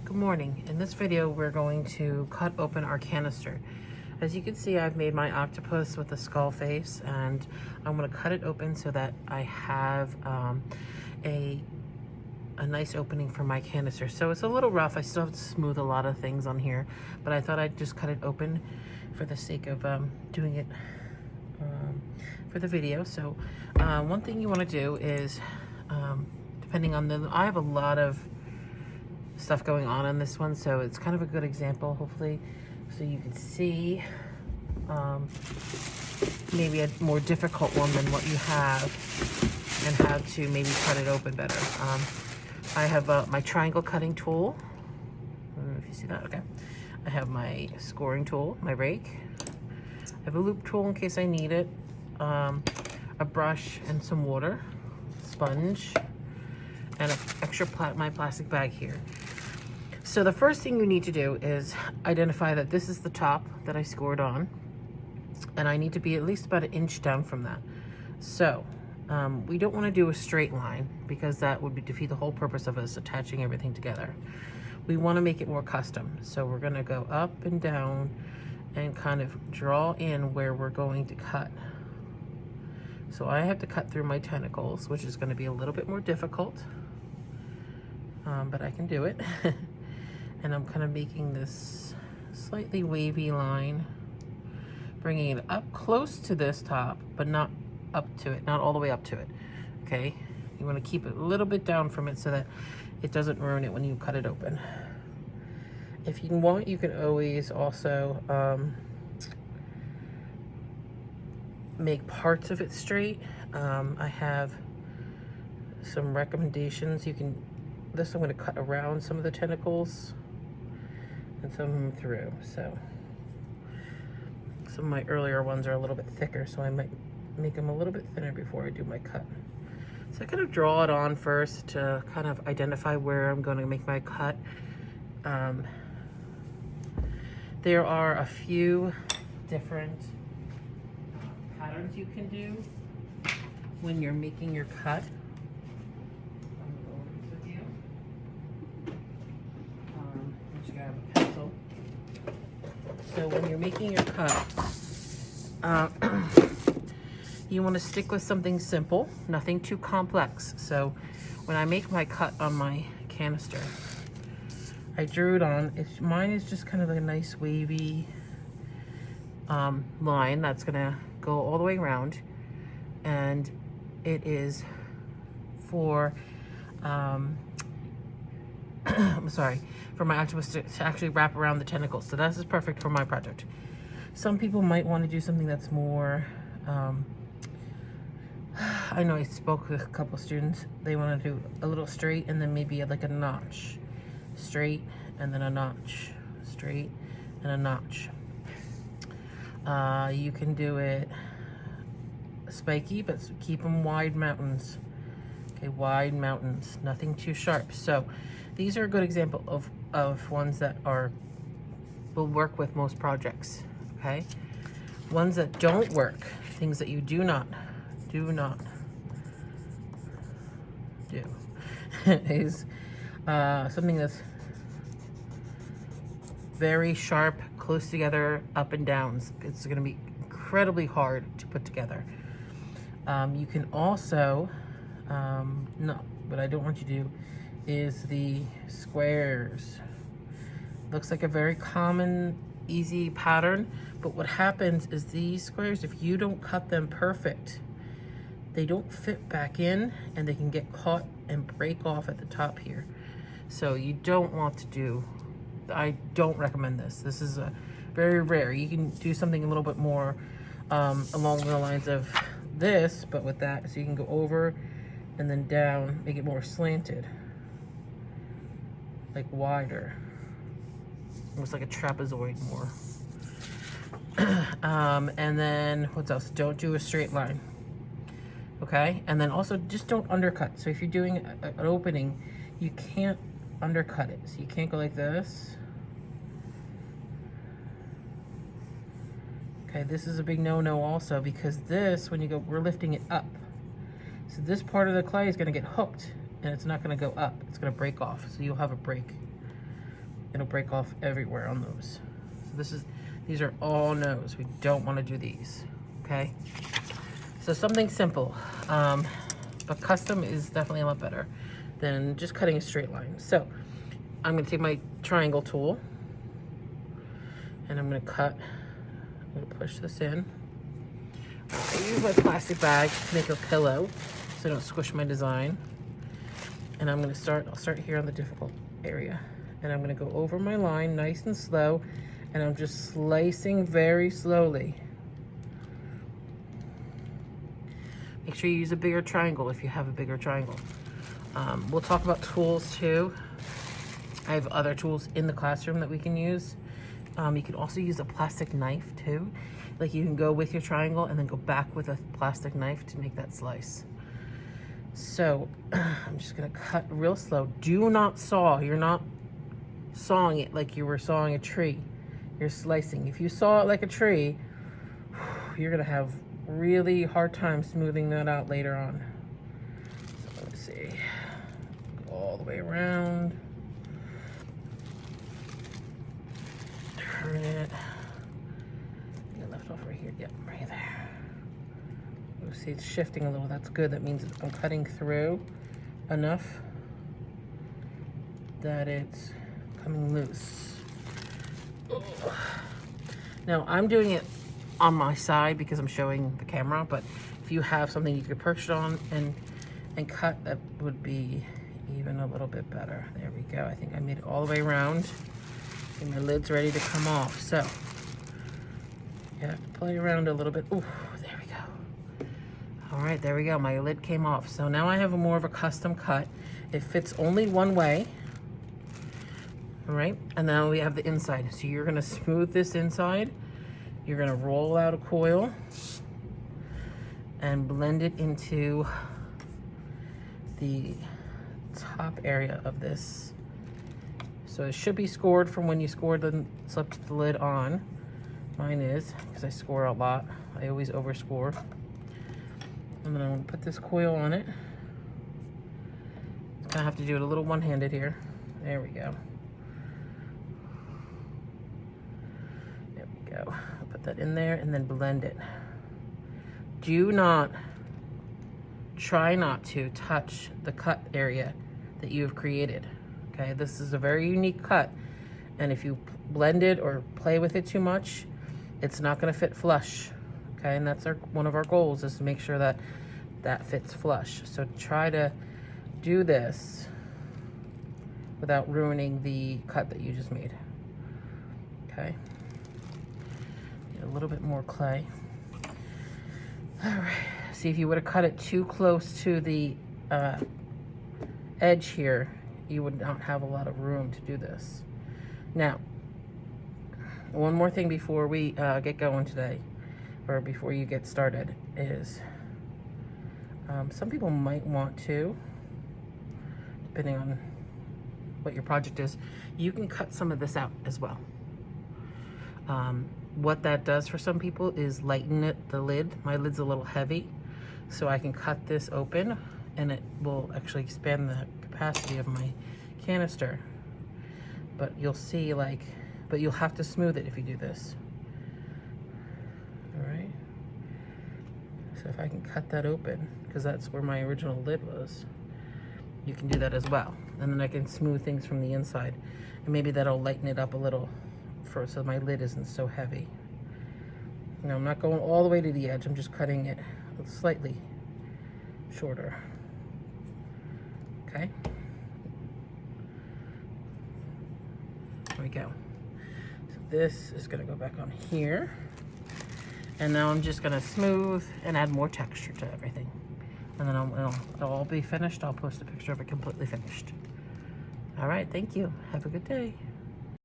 Good morning. In this video, we're going to cut open our canister. As you can see, I've made my octopus with a skull face, and I'm going to cut it open so that I have a nice opening for my canister. So it's a little rough. I still have to smooth a lot of things on here, but I thought I'd just cut it open for the sake of doing it for the video. So one thing you want to do is, depending on I have a lot of stuff going on in this one, so it's kind of a good example, hopefully, so you can see maybe a more difficult one than what you have and how to maybe cut it open better. I have my triangle cutting tool. I don't know if you see that. Okay. I have my scoring tool, my rake. I have a loop tool in case I need it, a brush and some water, sponge, and an extra my plastic bag here. So the first thing you need to do is identify that this is the top that I scored on, and I need to be at least about 1 inch down from that. So we don't want to do a straight line because that would defeat the whole purpose of us attaching everything together. We want to make it more custom. So we're going to go up and down and kind of draw in where we're going to cut. So I have to cut through my tentacles, which is going to be a little bit more difficult, but I can do it. And I'm kind of making this slightly wavy line, bringing it up close to this top, but not up to it, not all the way up to it, okay? You want to keep it a little bit down from it so that it doesn't ruin it when you cut it open. If you want, you can always also make parts of it straight. I have some recommendations. I'm going to cut around some of the tentacles and some of them through. So some of my earlier ones are a little bit thicker, so I might make them a little bit thinner before I do my cut. So I kind of draw it on first to kind of identify where I'm going to make my cut. There are a few different patterns you can do when you're making your cut. Grab a pencil. So when you're making your cut, you want to stick with something simple, nothing too complex. So when I make my cut on my canister, I drew it on. Mine is just kind of a nice wavy line that's gonna go all the way around, and it is for I'm sorry, for my octopus to actually wrap around the tentacles. So this is perfect for my project. Some people might want to do something that's more, I know I spoke with a couple students, they want to do a little straight and then maybe like a notch. Straight and then a notch. Straight and a notch. You can do it spiky, but keep them wide mountains. Okay, wide mountains, nothing too sharp. So these are a good example of ones that will work with most projects, okay? Ones that don't work, things that you do not do, is something that's very sharp, close together, up and downs. It's gonna be incredibly hard to put together. You can also, no, what I don't want you to do is the squares. Looks like a very common, easy pattern, but what happens is these squares, if you don't cut them perfect, they don't fit back in and they can get caught and break off at the top here. So you don't want to do, I don't recommend this. This is very rare. You can do something a little bit more along the lines of this, but with that, so you can go over and then down, make it more slanted, like wider, almost like a trapezoid more. And then what else? Don't do a straight line, okay? And then also just don't undercut. So if you're doing an opening, you can't undercut it. So you can't go like this. Okay, this is a big no-no also, because this, when you go, we're lifting it up. So this part of the clay is gonna get hooked and it's not gonna go up. It's gonna break off, so you'll have a break. it'll break off everywhere on those. So these are all no's. We don't want to do these, okay? So something simple, but custom is definitely a lot better than just cutting a straight line. So I'm gonna take my triangle tool and I'm gonna cut, I'm gonna push this in. I use my plastic bag to make a pillow so I don't squish my design. And I'll start here on the difficult area. And I'm gonna go over my line nice and slow, and I'm just slicing very slowly. Make sure you use a bigger triangle if you have a bigger triangle. We'll talk about tools too. I have other tools in the classroom that we can use. You can also use a plastic knife too. Like you can go with your triangle and then go back with a plastic knife to make that slice. So I'm just gonna cut real slow. Do not saw. You're not sawing it like you were sawing a tree. You're slicing. If you saw it like a tree, you're gonna have really hard time smoothing that out later on. So let's see. Go all the way around. Turn it. Get left off right here. Yep, right there. You see it's shifting a little. That's good. That means I'm cutting through enough that it's coming loose. Ugh. Now I'm doing it on my side because I'm showing the camera, but if you have something you could perch it on and cut, that would be even a little bit better. There we go. I think I made it all the way around and my lid's ready to come off. So you have to play around a little bit. Ooh, there we go. All right, there we go. My lid came off. So now I have more of a custom cut. It fits only one way. All right, and now we have the inside. So you're gonna smooth this inside. You're gonna roll out a coil and blend it into the top area of this. So it should be scored from when you scored the slipped the lid on. Mine is, because I score a lot. I always overscore. And then I'm gonna put this coil on it. Gonna have to do it a little one-handed here. There we go. There we go. I'll put that in there and then blend it. Do not, try not to touch the cut area that you have created. Okay, this is a very unique cut. And if you blend it or play with it too much, it's not gonna fit flush. Okay, and that's one of our goals, is to make sure that that fits flush. So try to do this without ruining the cut that you just made. Okay, get a little bit more clay. All right, see, if you would have cut it too close to the edge here, you would not have a lot of room to do this. Now, one more thing before we get going today, or before you get started, is some people might want to, depending on what your project is, you can cut some of this out as well. What that does for some people is lighten the lid. My lid's a little heavy, so I can cut this open and it will actually expand the capacity of my canister. But you'll see, like, but you'll have to smooth it if you do this. All right. So if I can cut that open, because that's where my original lid was, you can do that as well. And then I can smooth things from the inside. And maybe that'll lighten it up a little so my lid isn't so heavy. Now I'm not going all the way to the edge, I'm just cutting it slightly shorter. Okay. There we go. So this is gonna go back on here. And now I'm just gonna smooth and add more texture to everything. And then it'll all be finished. I'll post a picture of it completely finished. All right, thank you. Have a good day.